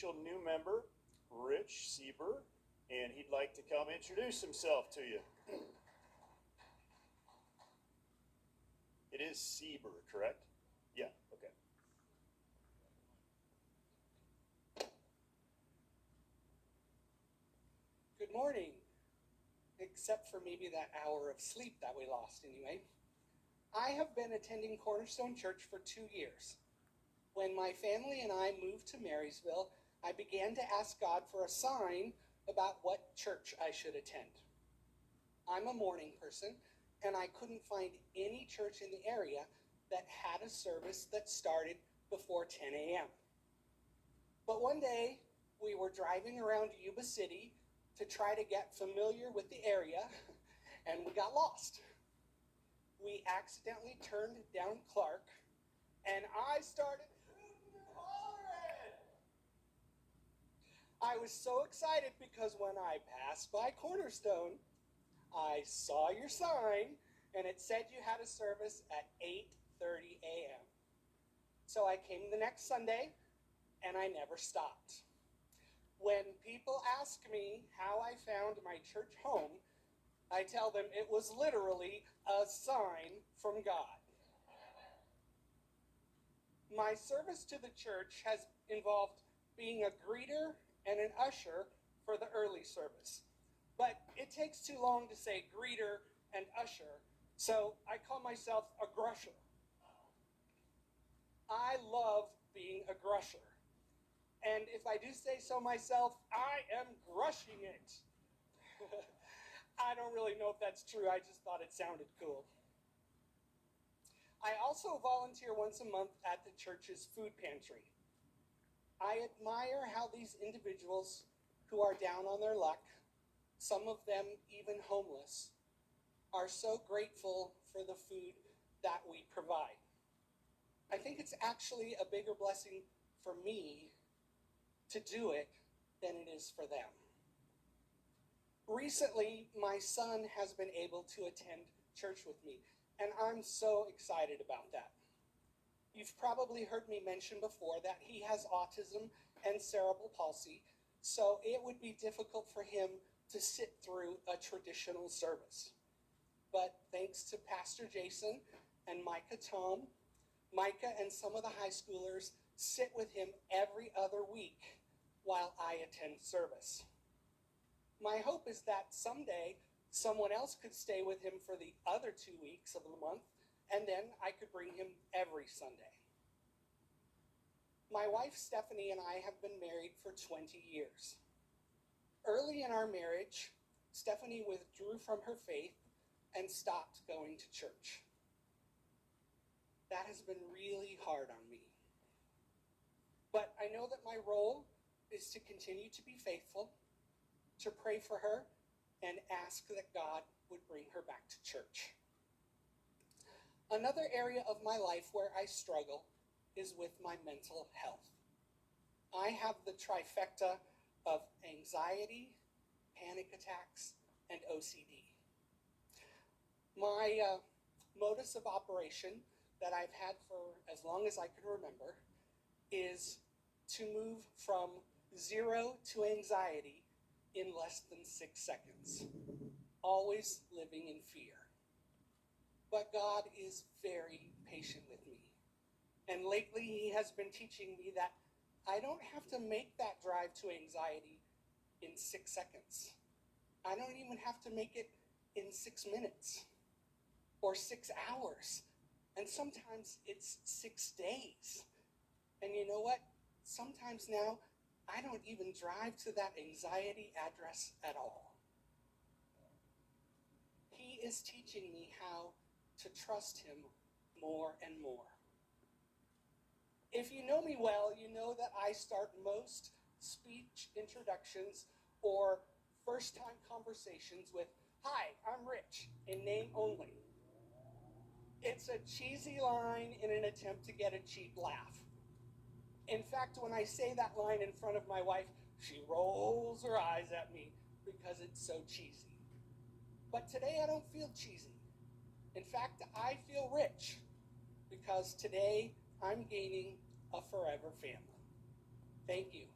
New member, Rich Sieber, and he'd like to come introduce himself to you. It is Sieber, correct? Yeah, okay. Good morning, except for maybe that hour of sleep that we lost anyway. I have been attending Cornerstone Church for 2 years. When my family and I moved to Marysville, I began to ask God for a sign about what church I should attend. I'm a morning person, and I couldn't find any church in the area that had a service that started before 10 a.m. But one day, we were driving around Yuba City to try to get familiar with the area, and we got lost. We accidentally turned down Clark, and I started hooting and hollering. I was so excited because when I passed by Cornerstone, I saw your sign, and it said you had a service at 8:30 a.m. So I came the next Sunday, and I never stopped. When people ask me how I found my church home, I tell them it was literally a sign from God. My service to the church has involved being a greeter and an usher for the early service. But it takes too long to say greeter and usher, so I call myself a grusher. I love being a grusher. And if I do say so myself, I am grushing it. I don't really know if that's true. I just thought it sounded cool. I also volunteer once a month at the church's food pantry. I admire how these individuals who are down on their luck, some of them even homeless, are so grateful for the food that we provide. I think it's actually a bigger blessing for me to do it than it is for them. Recently, my son has been able to attend church with me, and I'm so excited about that. You've probably heard me mention before that he has autism and cerebral palsy, so it would be difficult for him to sit through a traditional service. But thanks to Pastor Jason and Micah Tom, Micah and some of the high schoolers sit with him every other week while I attend service. My hope is that someday someone else could stay with him for the other 2 weeks of the month, and then I could bring him every Sunday. My wife Stephanie and I have been married for 20 years. Early in our marriage, Stephanie withdrew from her faith and stopped going to church. That has been really hard on me. But I know that my role is to continue to be faithful, to pray for her, and ask that God would bring her back to church. Another area of my life where I struggle is with my mental health. I have the trifecta of anxiety, panic attacks, and OCD. My modus of operation that I've had for as long as I can remember is to move from 0 to anxiety in less than 6 seconds, always living in fear. But God is very patient with me. And lately he has been teaching me that I don't have to make that drive to anxiety in 6 seconds. I don't even have to make it in 6 minutes or 6 hours. And sometimes it's 6 days. And you know what? Sometimes now I don't even drive to that anxiety address at all. He is teaching me how to trust him more and more. If you know me well, you know that I start most speech introductions or first-time conversations with, "Hi, I'm Rich," in name only. It's a cheesy line in an attempt to get a cheap laugh. In fact, when I say that line in front of my wife, she rolls her eyes at me because it's so cheesy. But today I don't feel cheesy. In fact, I feel rich because today I'm gaining a forever family. Thank you.